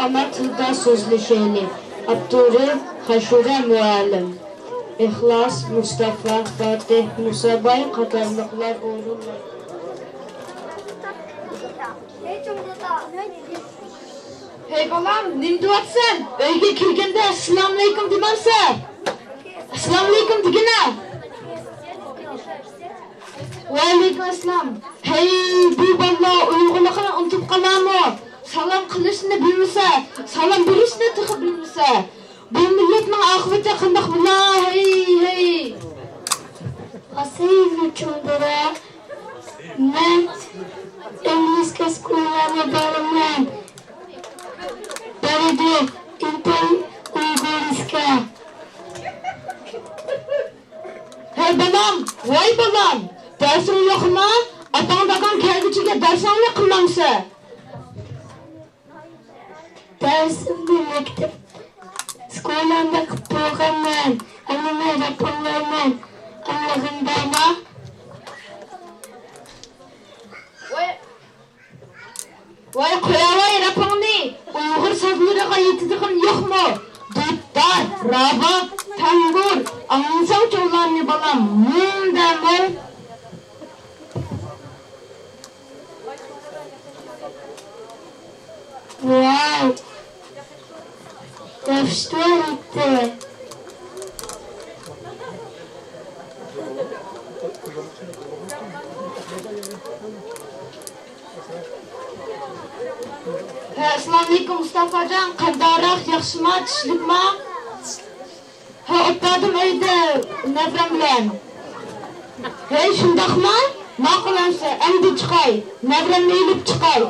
ana tilda sözleşelim. Abdurrahim Haşure Muallim. İhlas, Mustafa, Fatih, Musabay qatarlıqlar olurlar. Hey balam, nim duatsan? Öyge kirgende Assalamu alaikum demamsa? Assalamu alaikum digina? Wa alaikum assalam. Hey bu balla uyg'unliqini unutib qolamo. Salam qilishni bilmasa, salam berishni tiqib bilmasa. Bu millatning oqibati qandoq bo'lar? Hey. Asayni chundura. Men inglizga skollarga boraman. Baridi intan uyg'urska. Hey balam, voy balam. Darsing yo'qmi? Otang-dadang kelguchiga darsingni qilmamsa? Dersimde maktab skolanda qilib bo'lganman. Anima rapollayman. Allah'ındama. Voy qo'yavoy rapongni. Uyg'ur sozlariga yetadigan yo'qmi? Dudlar, rabot, tanbur, ansang ularni balam. Mundami? Wow. Das stimmte. Assalomu alaykum Mustafajon, qandoq yaxshimi, tushlikmi? Ha, o'tdim uyda nafram bilan. Hey, shundaqmi? Ma'qulansa, endi chiqay. Naframni ilib chiqay.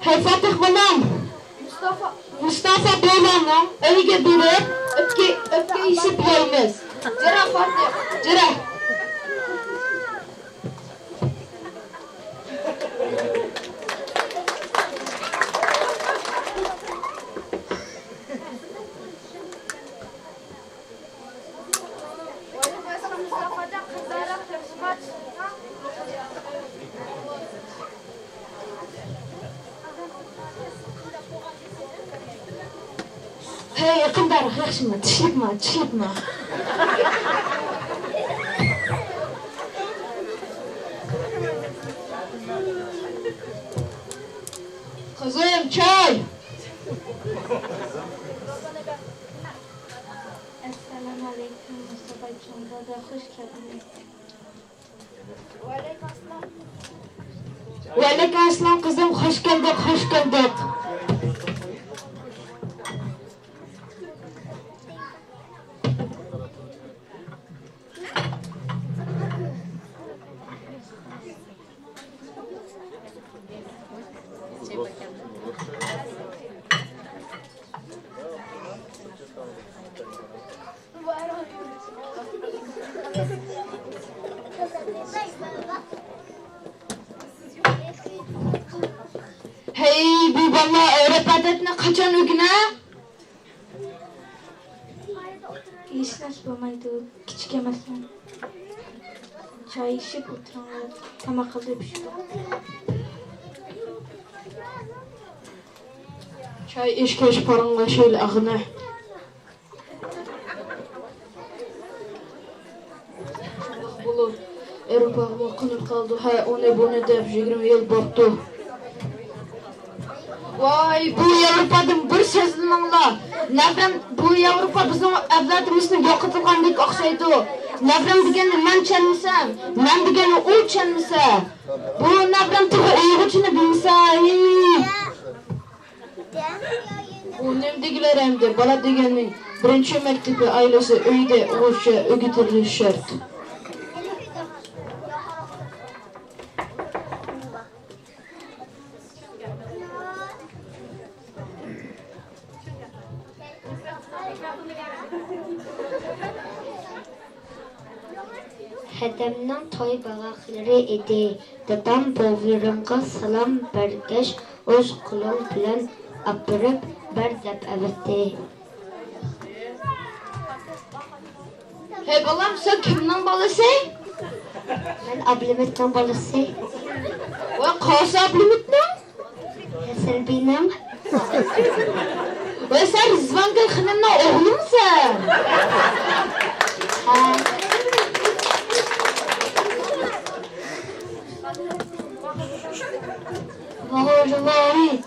Hey Fatih balam. Mustafa balamni uyga berib, o'tga isib yeymiz. Jira Fatih, jira. Hey, qanday yaxshimi? Tushlikmi? Qizim, choy. Assalomu alaykum Mustafajon, dada xush keldingiz. Va alaykum assalom qizim, xush keldik. Hey, bu balla örf adetini qachon o'gina? Ishlash bo'lmaydi, kichik emasman. Choy ishib o'tiraman, nima qilib shu. Choy ishkash parangashil ag'na. Bo'lib, Evropaga qilib qoldi. Ha, uni buni deb 20 yil bo'pti. Voy, bu Yevropadan bir sezilmanglar. Nafram bu Yevropa bizning avlodimizni yo'qotgandek o'xshaydi. Nafram degani men chalmisam, men degani u chalmisa. Bu nafram to'g'ri Uyg'urchani bilsa. Bu nemdegilar hamda bola deganning birinchi maktabi ailasi uyda o'sha o'g'itilishi shart. Hademden toy bağakları idi. Dadam boğulurumga salam bergeç, öz kulum bilen apırıp berdep evetti. Hey balam, sen kimnin balası? Ben ablamın balası. Ve kası ablimutun? Selbi'nin. Ve sen Rızvan Gül Hanım'la oğlu musun? Ha. Vay.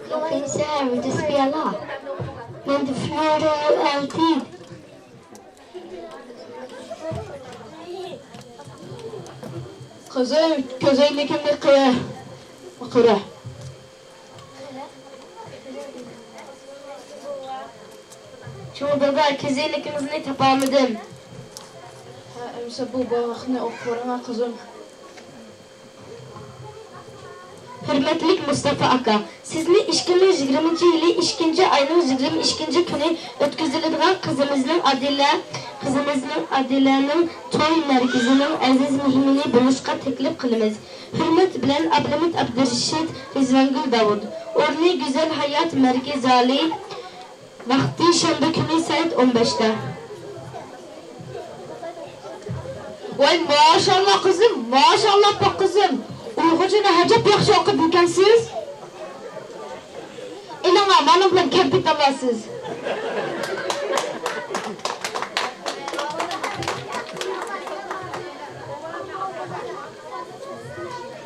Jag finns här och inte spela. Men du förlorar ju alltid. Kızım, güzellikimle kıra. Çoğu baba güzellikimizni tapamadım. Ha, emse bu bağını okuruna kızım. Hürmetlik Mustafa Aka, sizni 2020 yılı 2. ayının 22. günü ötküzülüdüğün kızımızın Adile'nin toy merkezinin aziz mühimini buluşqa teklif kılımız. Hürmet bilen Abdülhamid Abdurrashid Rizvangul Davud. Orni Güzel Hayat Merkez Ali. Vakti şembe günü saat 15'te. Vay maşallah kızım, maşallah bak kızım. Uyg'urchani hajab yaxshi o'qib ekansiz. Ilanga mana bilan kapit olasiz.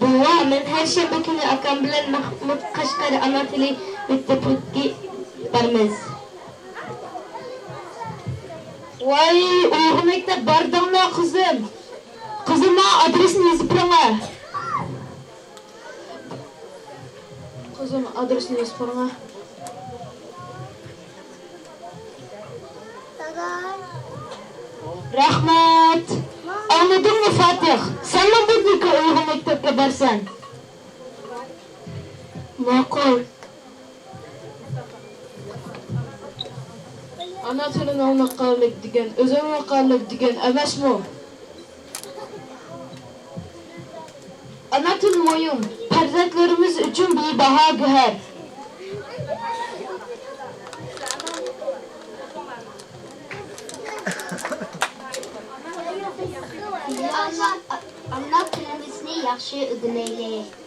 Buva, men her shanba kuni akam bilan Mahmud Qashqari ana tili maktabiga boramiz. Vay Uyg'ur maktab bordingmi kızım? Kızım bana adresini yazıp bana. Kızım adresini yazıp bana. Rahmet. Anladın mı Fatih? Sen mi buradaki Uyg'ur maktabga borsan? Ma'qul. Ana tilini o'rnatganlik degan, o'zini o'rnatganlik degan emasmi? Ana til muhim. Farzandlarimiz uchun bebaho g'ohar. Ana tilimizni yaxshi o'rganaylik.